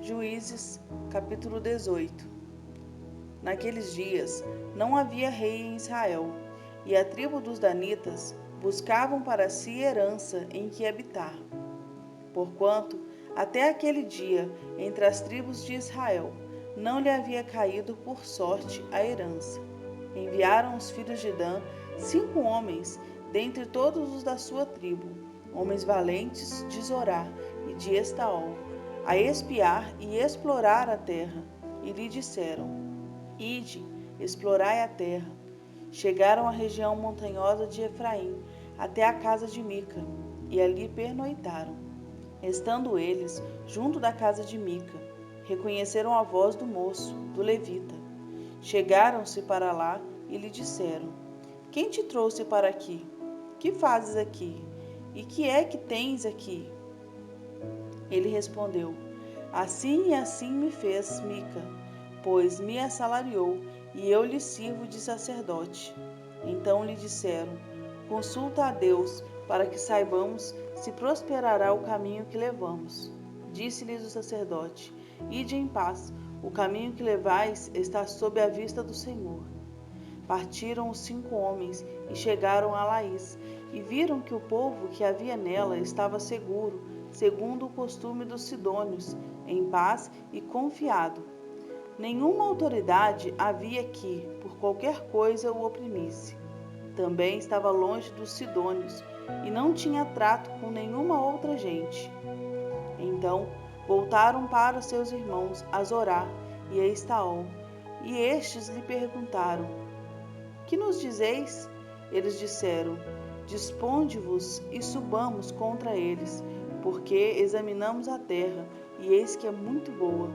Juízes, capítulo 18. Naqueles dias não havia rei em Israel, e a tribo dos danitas buscavam para si herança em que habitar. Porquanto, até aquele dia, entre as tribos de Israel, não lhe havia caído por sorte a herança. Enviaram os filhos de Dan 5 homens, dentre todos os da sua tribo, homens valentes de Zorá e de Estaol, a espiar e explorar a terra, e lhe disseram: Ide, explorai a terra. Chegaram à região montanhosa de Efraim, até a casa de Mica, e ali pernoitaram. Estando eles junto da casa de Mica, reconheceram a voz do moço, do levita. Chegaram-se para lá e lhe disseram: Quem te trouxe para aqui? Que fazes aqui? E que é que tens aqui? Ele respondeu: Assim e assim me fez Mica, pois me assalariou, e eu lhe sirvo de sacerdote. Então lhe disseram: Consulta a Deus, para que saibamos se prosperará o caminho que levamos. Disse-lhes o sacerdote: Ide em paz, o caminho que levais está sob a vista do Senhor. Partiram os 5 homens e chegaram a Laís, e viram que o povo que havia nela estava seguro, segundo o costume dos sidônios, em paz e confiado. Nenhuma autoridade havia que, por qualquer coisa, o oprimisse. Também estava longe dos sidônios, e não tinha trato com nenhuma outra gente. Então voltaram para seus irmãos a Zorá e a Estaol, e estes lhe perguntaram: Que nos dizeis? Eles disseram: Disponde-vos e subamos contra eles, porque examinamos a terra, e eis que é muito boa.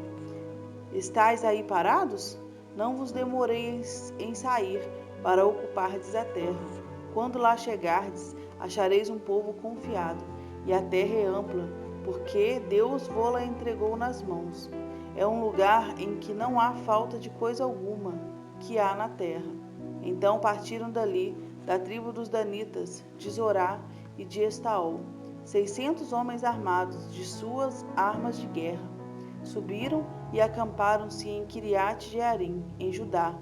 Estais aí parados? Não vos demoreis em sair, para ocupardes a terra. Quando lá chegardes, achareis um povo confiado, e a terra é ampla, porque Deus vô-la entregou nas mãos. É um lugar em que não há falta de coisa alguma que há na terra. Então partiram dali, da tribo dos danitas, de Zorá e de Estaol, 600 homens armados de suas armas de guerra. Subiram e acamparam-se em Quiriate Jearim, em Judá,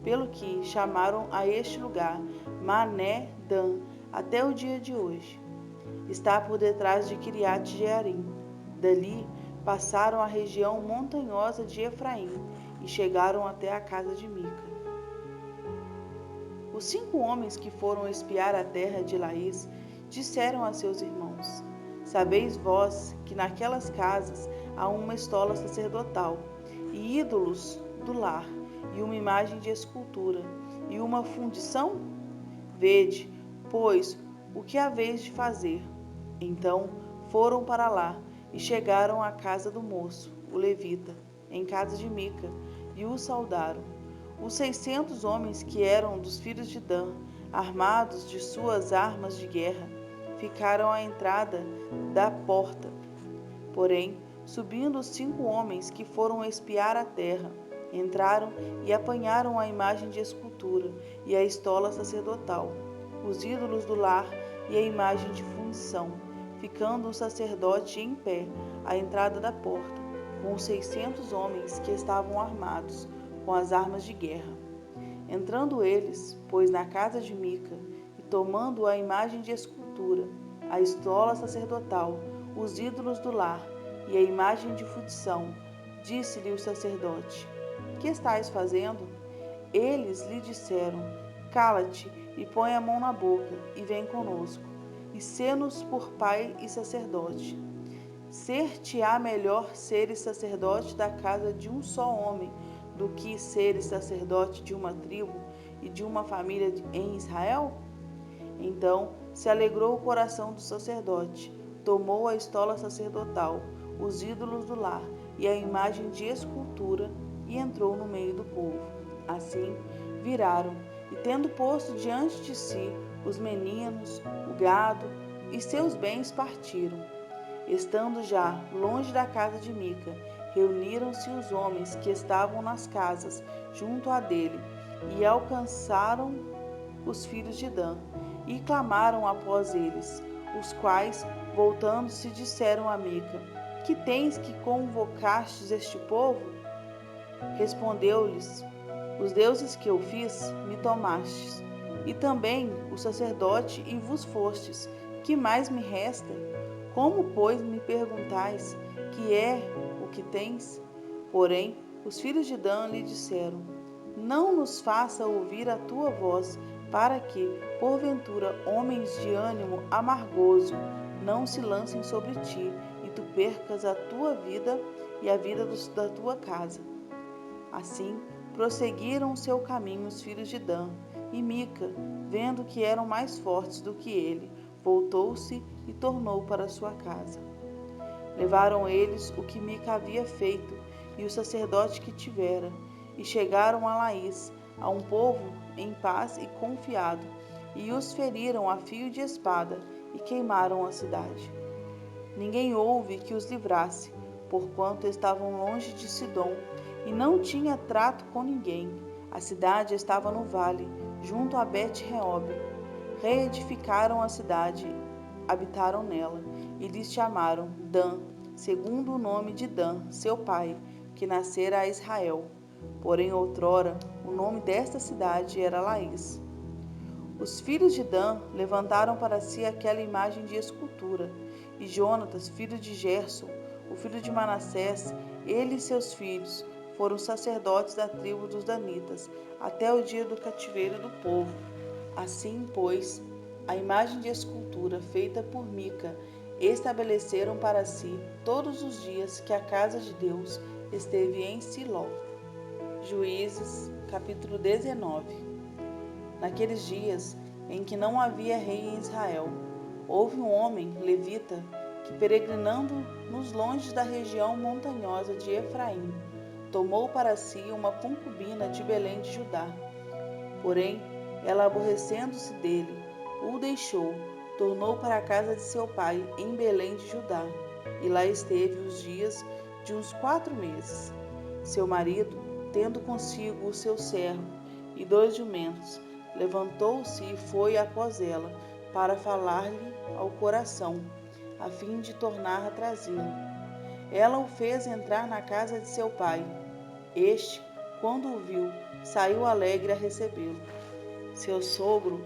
pelo que chamaram a este lugar Mané Dan, até o dia de hoje. Está por detrás de Quiriate Jearim. Dali passaram a região montanhosa de Efraim e chegaram até a casa de Mica. Os 5 homens que foram espiar a terra de Laís disseram a seus irmãos: Sabeis vós que naquelas casas há uma estola sacerdotal, e ídolos do lar, e uma imagem de escultura, e uma fundição? Vede, pois, o que haveis de fazer. Então foram para lá, e chegaram à casa do moço, o levita, em casa de Mica, e o saudaram. Os 600 homens que eram dos filhos de Dan, armados de suas armas de guerra, ficaram à entrada da porta. Porém, subindo os 5 homens que foram espiar a terra, entraram e apanharam a imagem de escultura e a estola sacerdotal, os ídolos do lar e a imagem de fundição, ficando o sacerdote em pé à entrada da porta, com os 600 homens que estavam armados com as armas de guerra. Entrando eles, pois, na casa de Mica, e tomando a imagem de escultura, a estola sacerdotal, os ídolos do lar e a imagem de fundição, disse-lhe o sacerdote: Que estais fazendo? Eles lhe disseram: Cala-te e põe a mão na boca, e vem conosco, e sê-nos por pai e sacerdote. Ser-te-á melhor seres sacerdote da casa de um só homem, do que seres sacerdote de uma tribo e de uma família em Israel? Então se alegrou o coração do sacerdote, tomou a estola sacerdotal, os ídolos do lar e a imagem de escultura, e entrou no meio do povo. Assim viraram, e tendo posto diante de si os meninos, o gado e seus bens, partiram. Estando já longe da casa de Mica, reuniram-se os homens que estavam nas casas junto à dele, e alcançaram os filhos de Dan, e clamaram após eles, os quais Voltando-se, disseram a Mica: Que tens que convocastes este povo? Respondeu-lhes: Os deuses que eu fiz, me tomastes, e também o sacerdote, e vos fostes. Que mais me resta? Como, pois, me perguntais, que é o que tens? Porém, os filhos de Dan lhe disseram: Não nos faça ouvir a tua voz, para que, porventura, homens de ânimo amargoso não se lancem sobre ti, e tu percas a tua vida e a vida da tua casa. Assim, prosseguiram o seu caminho os filhos de Dan, e Mica, vendo que eram mais fortes do que ele, voltou-se e tornou para sua casa. Levaram eles o que Mica havia feito e o sacerdote que tivera, e chegaram a Laís, a um povo em paz e confiado, e os feriram a fio de espada e queimaram a cidade. Ninguém houve que os livrasse, porquanto estavam longe de Sidom, e não tinha trato com ninguém. A cidade estava no vale, junto a Bet-Reob. Reedificaram a cidade, habitaram nela, e lhes chamaram Dan, segundo o nome de Dan, seu pai, que nascera a Israel. Porém, outrora, o nome desta cidade era Laís. Os filhos de Dan levantaram para si aquela imagem de escultura, e Jonatas, filho de Gerson, o filho de Manassés, ele e seus filhos, foram sacerdotes da tribo dos danitas, até o dia do cativeiro do povo. Assim, pois, a imagem de escultura feita por Mica estabeleceram para si todos os dias que a casa de Deus esteve em Siló. Juízes, capítulo 19. Naqueles dias em que não havia rei em Israel, houve um homem levita que, peregrinando nos longes da região montanhosa de Efraim, tomou para si uma concubina de Belém de Judá. Porém, ela, aborrecendo-se dele, o deixou, tornou para a casa de seu pai em Belém de Judá, e lá esteve os dias de uns 4 meses. Seu marido, tendo consigo o seu servo e 2 jumentos, levantou-se e foi após ela, para falar-lhe ao coração, a fim de tornar a trazê-lo. Ela o fez entrar na casa de seu pai. Este, quando o viu, saiu alegre a recebê-lo. Seu sogro,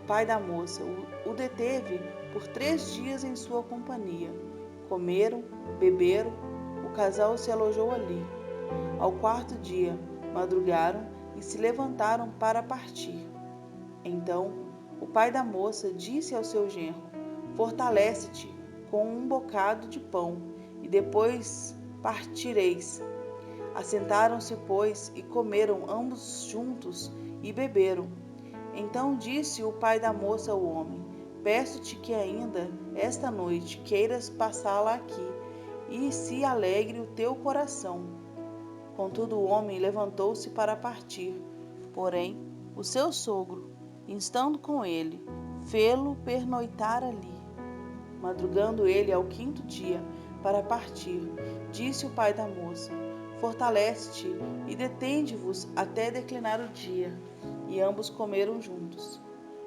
o pai da moça, o deteve por 3 dias em sua companhia. Comeram, beberam, o casal se alojou ali. Ao 4º dia, madrugaram e se levantaram para partir. Então, o pai da moça disse ao seu genro: Fortalece-te com um bocado de pão, e depois partireis. Assentaram-se, pois, e comeram ambos juntos e beberam. Então disse o pai da moça ao homem: Peço-te que ainda esta noite queiras passá-la aqui, e se alegre o teu coração. Contudo, o homem levantou-se para partir. Porém, o seu sogro, instando com ele, fê-lo pernoitar ali. Madrugando ele ao 5º dia para partir, disse o pai da moça: Fortalece-te e detende-vos até declinar o dia. E ambos comeram juntos.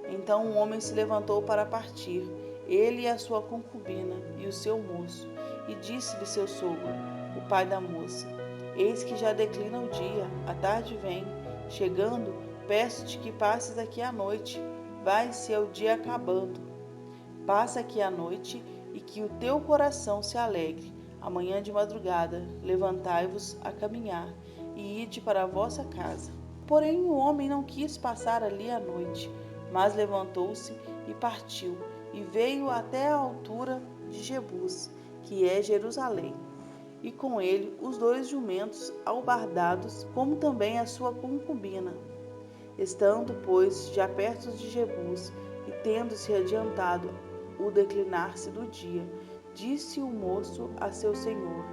Então o homem se levantou para partir, ele e a sua concubina e o seu moço, e disse-lhe seu sogro, o pai da moça: Eis que já declina o dia, a tarde vem. Chegando, peço-te que passes aqui a noite. Vai-se o dia acabando. Passa aqui a noite e que o teu coração se alegre. Amanhã de madrugada, levantai-vos a caminhar e ide para a vossa casa. Porém, o homem não quis passar ali a noite, mas levantou-se e partiu, e veio até a altura de Jebus, que é Jerusalém, e com ele os 2 jumentos albardados, como também a sua concubina. Estando, pois, já perto de Jebus, e tendo-se adiantado o declinar-se do dia, disse o moço a seu senhor: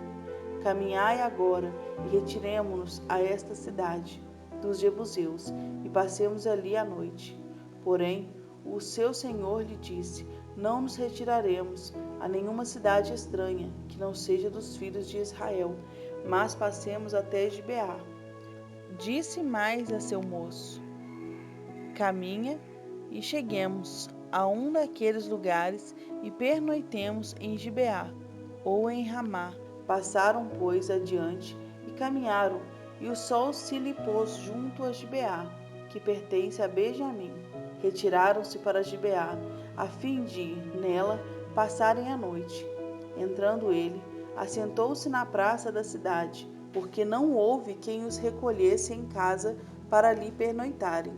Caminhai agora e retiremo-nos a esta cidade dos jebuseus, e passemos ali a noite. Porém, o seu senhor lhe disse: Não nos retiraremos a nenhuma cidade estranha, que não seja dos filhos de Israel, mas passemos até Gibeá. Disse mais a seu moço: Caminha e cheguemos a um daqueles lugares e pernoitemos em Gibeá ou em Ramá. Passaram, pois, adiante e caminharam, e o sol se lhe pôs junto a Gibeá, que pertence a Benjamim. Retiraram-se para Gibeá, a fim de, nela, passarem a noite. Entrando ele, assentou-se na praça da cidade, porque não houve quem os recolhesse em casa para ali pernoitarem.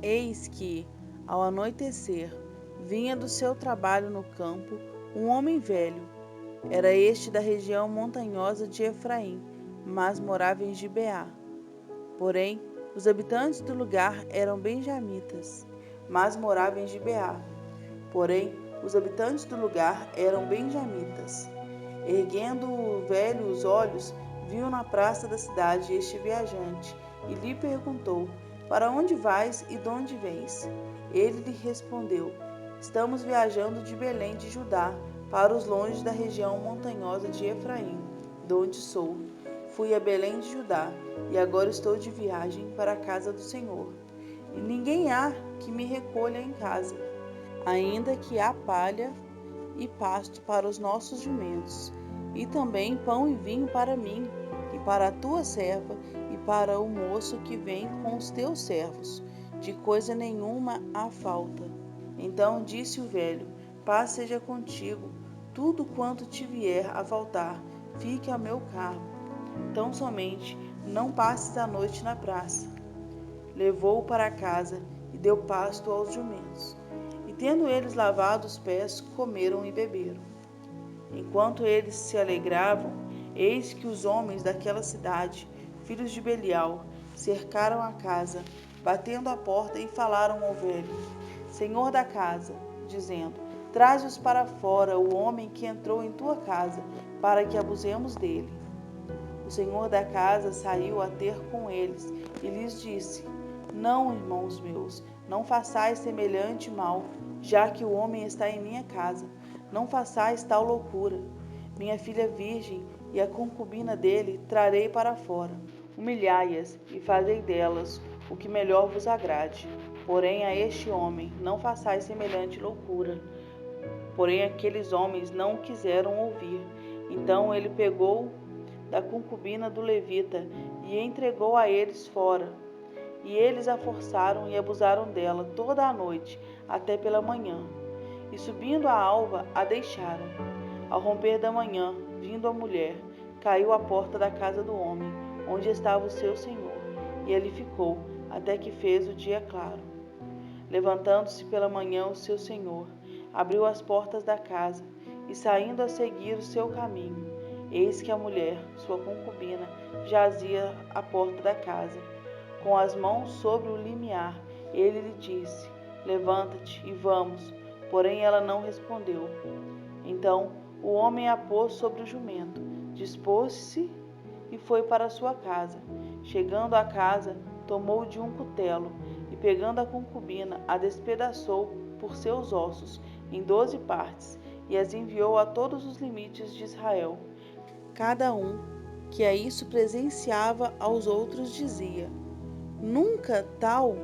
Eis que, ao anoitecer, vinha do seu trabalho no campo um homem velho. Era este da região montanhosa de Efraim, mas morava em Gibeá. Porém, os habitantes do lugar eram benjamitas, mas morava em Gibeá. Porém, os habitantes do lugar eram benjamitas. Erguendo o velho os olhos, viu na praça da cidade este viajante, e lhe perguntou: Para onde vais e de onde vens? Ele lhe respondeu: Estamos viajando de Belém de Judá, para os longes da região montanhosa de Efraim, de onde sou. Fui a Belém de Judá, e agora estou de viagem para a casa do Senhor. E ninguém há que me recolha em casa, ainda que há palha e pasto para os nossos jumentos, e também pão e vinho para mim, e para a tua serva, e para o moço que vem com os teus servos. De coisa nenhuma há falta. Então disse o velho: Paz seja contigo, tudo quanto te vier a faltar, fique a meu cargo. Tão somente não passes a noite na praça. Levou-o para casa e deu pasto aos jumentos. E tendo eles lavado os pés, comeram e beberam. Enquanto eles se alegravam, eis que os homens daquela cidade, filhos de Belial, cercaram a casa, batendo à porta, e falaram ao velho, senhor da casa, dizendo: Traze-os para fora o homem que entrou em tua casa, para que abusemos dele. O senhor da casa saiu a ter com eles e lhes disse: Não, irmãos meus, não façais semelhante mal, já que o homem está em minha casa. Não façais tal loucura. Minha filha virgem e a concubina dele trarei para fora. Humilhai-as e fazei delas o que melhor vos agrade. Porém, a este homem não façais semelhante loucura. Porém, aqueles homens não quiseram ouvir. Então ele pegou da concubina do levita e entregou a eles fora. E eles a forçaram e abusaram dela toda a noite, até pela manhã. E subindo a alva, a deixaram. Ao romper da manhã, vindo a mulher, caiu à porta da casa do homem, onde estava o seu senhor, e ali ficou, até que fez o dia claro. Levantando-se pela manhã o seu senhor, abriu as portas da casa, e saindo a seguir o seu caminho, eis que a mulher, sua concubina, jazia à porta da casa, com as mãos sobre o limiar. Ele lhe disse: Levanta-te e vamos. Porém ela não respondeu. Então o homem a pôs sobre o jumento, dispôs-se e foi para sua casa. Chegando à casa, tomou de um cutelo e, pegando a concubina, a despedaçou por seus ossos em 12 partes e as enviou a todos os limites de Israel. Cada um que a isso presenciava aos outros dizia: Nunca tal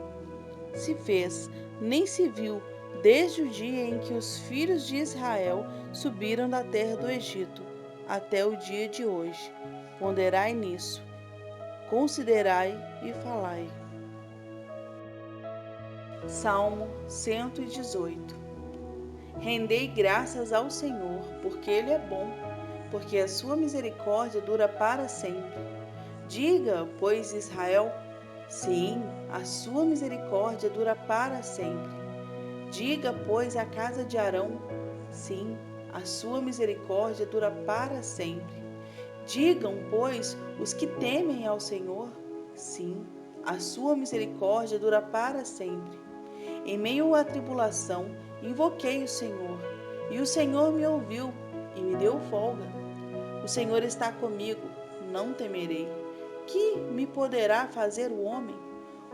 se fez, nem se viu, desde o dia em que os filhos de Israel subiram da terra do Egito, até o dia de hoje. Ponderai nisso, considerai e falai. Salmo 118. Rendei graças ao Senhor, porque Ele é bom, porque a sua misericórdia dura para sempre. Diga, pois, Israel: sim, a sua misericórdia dura para sempre. Diga, pois, a casa de Arão: sim, a sua misericórdia dura para sempre. Digam, pois, os que temem ao Senhor: sim, a sua misericórdia dura para sempre. Em meio à tribulação, invoquei o Senhor, e o Senhor me ouviu e me deu folga. O Senhor está comigo, não temerei. Que me poderá fazer o homem?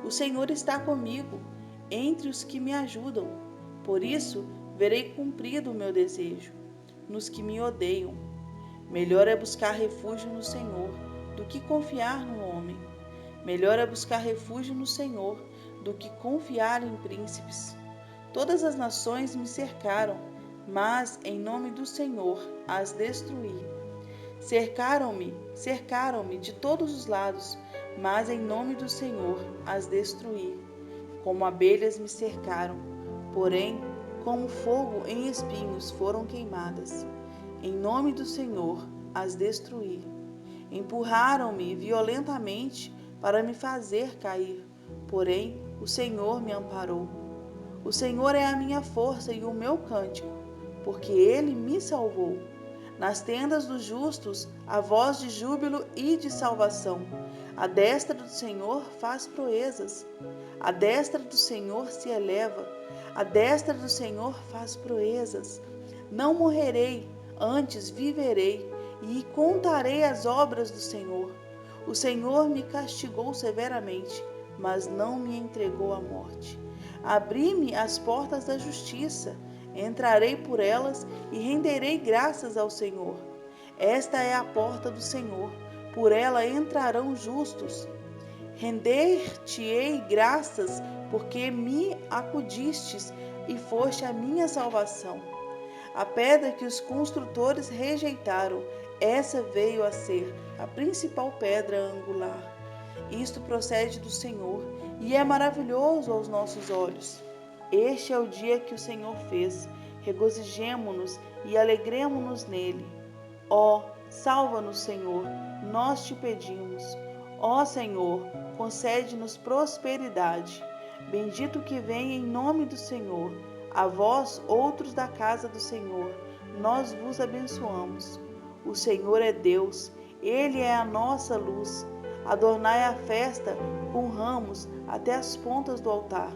O Senhor está comigo, entre os que me ajudam. Por isso, verei cumprido o meu desejo, nos que me odeiam. Melhor é buscar refúgio no Senhor, do que confiar no homem. Melhor é buscar refúgio no Senhor, do que confiar em príncipes. Todas as nações me cercaram, mas em nome do Senhor as destruí. Cercaram-me de todos os lados, mas em nome do Senhor as destruí. Como abelhas me cercaram, porém, como fogo em espinhos foram queimadas. Em nome do Senhor as destruí. Empurraram-me violentamente para me fazer cair, porém o Senhor me amparou. O Senhor é a minha força e o meu cântico, porque Ele me salvou. Nas tendas dos justos há voz de júbilo e de salvação. A destra do Senhor faz proezas. A destra do Senhor se eleva. A destra do Senhor faz proezas. Não morrerei, antes viverei e contarei as obras do Senhor. O Senhor me castigou severamente, mas não me entregou à morte. Abri-me as portas da justiça, entrarei por elas e renderei graças ao Senhor. Esta é a porta do Senhor, por ela entrarão justos. Render-te-ei graças, porque me acudistes e foste a minha salvação. A pedra que os construtores rejeitaram, essa veio a ser a principal pedra angular. Isto procede do Senhor e é maravilhoso aos nossos olhos. Este é o dia que o Senhor fez. Regozijemo-nos e alegremo-nos nele. Ó, salva-nos, Senhor, nós te pedimos. Ó Senhor, concede-nos prosperidade. Bendito que vem em nome do Senhor. A vós, outros da casa do Senhor, nós vos abençoamos. O Senhor é Deus, Ele é a nossa luz. Adornai a festa com ramos até as pontas do altar.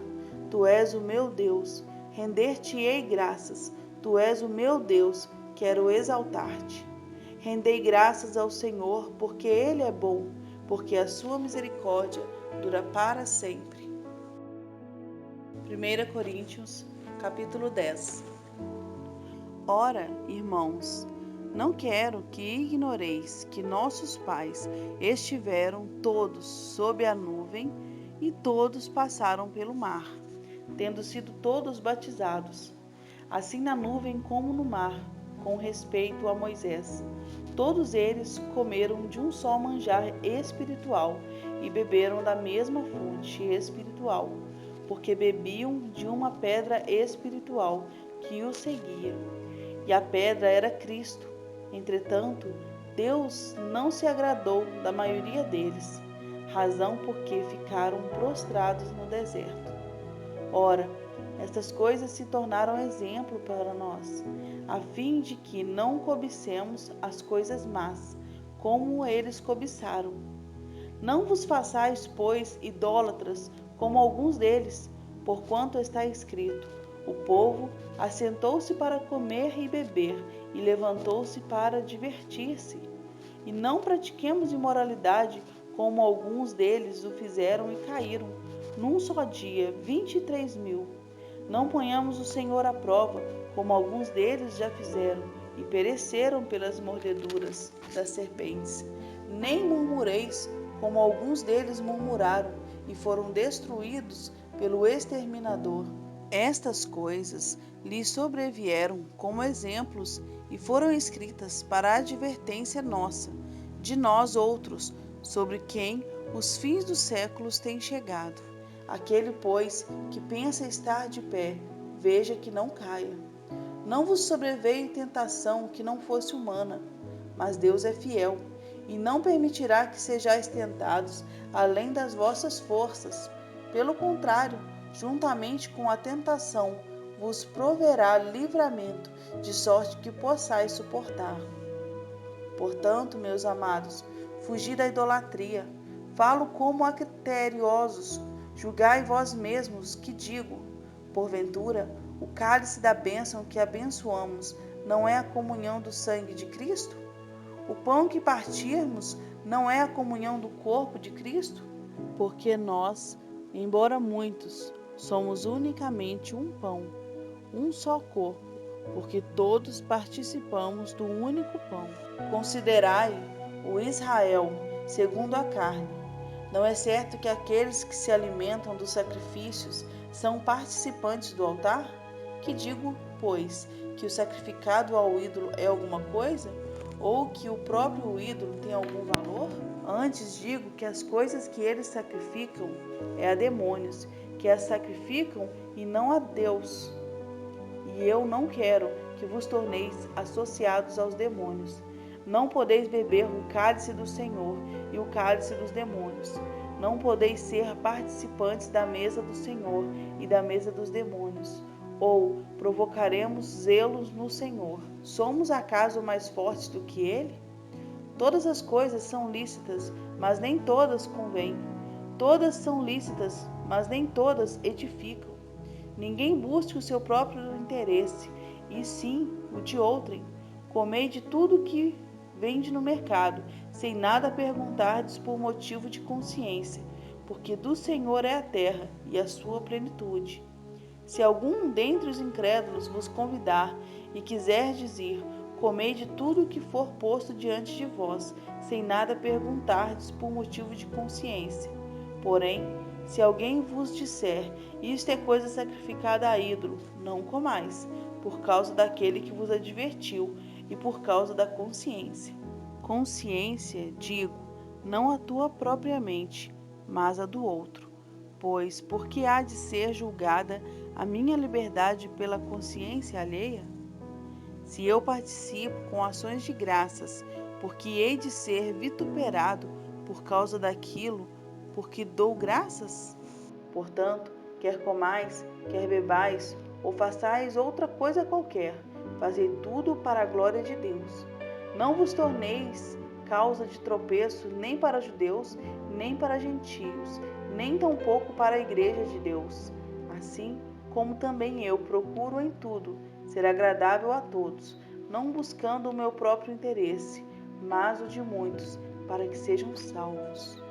Tu és o meu Deus, render-te-ei graças. Tu és o meu Deus, quero exaltar-te. Rendei graças ao Senhor, porque Ele é bom, porque a sua misericórdia dura para sempre. 1 Coríntios, capítulo 10. Ora, irmãos, não quero que ignoreis que nossos pais estiveram todos sob a nuvem e todos passaram pelo mar, tendo sido todos batizados, assim na nuvem como no mar, com respeito a Moisés. Todos eles comeram de um só manjar espiritual e beberam da mesma fonte espiritual, porque bebiam de uma pedra espiritual que os seguia. E a pedra era Cristo. Entretanto, Deus não se agradou da maioria deles, razão porque ficaram prostrados no deserto. Ora, estas coisas se tornaram exemplo para nós, a fim de que não cobicemos as coisas más, como eles cobiçaram. Não vos façais, pois, idólatras, como alguns deles, porquanto está escrito: o povo assentou-se para comer e beber, e levantou-se para divertir-se. E não pratiquemos imoralidade, como alguns deles o fizeram e caíram, num só dia, 23.000. Não ponhamos o Senhor à prova, como alguns deles já fizeram, e pereceram pelas mordeduras das serpentes. Nem murmureis, como alguns deles murmuraram, e foram destruídos pelo exterminador. Estas coisas lhes sobrevieram como exemplos e foram escritas para a advertência nossa, de nós outros, sobre quem os fins dos séculos têm chegado. Aquele, pois, que pensa estar de pé, veja que não caia. Não vos sobreveio tentação que não fosse humana, mas Deus é fiel, e não permitirá que sejais tentados além das vossas forças. Pelo contrário, juntamente com a tentação, vos proverá livramento, de sorte que possais suportar. Portanto, meus amados, fugi da idolatria. Falo como a criteriosos. Julgai vós mesmos que digo. Porventura, o cálice da bênção que abençoamos não é a comunhão do sangue de Cristo? O pão que partirmos não é a comunhão do corpo de Cristo? Porque nós, embora muitos, somos unicamente um pão, um só corpo, porque todos participamos do único pão. Considerai o Israel segundo a carne. Não é certo que aqueles que se alimentam dos sacrifícios são participantes do altar? Que digo, pois, que o sacrificado ao ídolo é alguma coisa? Ou que o próprio ídolo tem algum valor? Antes digo que as coisas que eles sacrificam é a demônios, que as sacrificam e não a Deus. E eu não quero que vos torneis associados aos demônios. Não podeis beber o cálice do Senhor e o cálice dos demônios. Não podeis ser participantes da mesa do Senhor e da mesa dos demônios. Ou provocaremos zelos no Senhor. Somos acaso mais fortes do que ele? Todas as coisas são lícitas, mas nem todas convêm. Todas são lícitas, mas nem todas edificam. Ninguém busque o seu próprio interesse, e sim o de outrem. Comei de tudo que vende no mercado, sem nada perguntardes por motivo de consciência, porque do Senhor é a terra e a sua plenitude. Se algum dentre os incrédulos vos convidar e quiserdes ir, comei de tudo o que for posto diante de vós, sem nada perguntardes por motivo de consciência. Porém, se alguém vos disser, isto é coisa sacrificada a ídolo, não comais, por causa daquele que vos advertiu e por causa da consciência. Consciência, digo, não a tua propriamente, mas a do outro. Pois, por que há de ser julgada a minha liberdade pela consciência alheia? Se eu participo com ações de graças, porque hei de ser vituperado por causa daquilo por que dou graças? Portanto, quer comais, quer bebais, ou façais outra coisa qualquer, fazei tudo para a glória de Deus. Não vos torneis causa de tropeço nem para judeus, nem para gentios, nem tampouco para a igreja de Deus. Assim como também eu procuro em tudo ser agradável a todos, não buscando o meu próprio interesse, mas o de muitos, para que sejam salvos.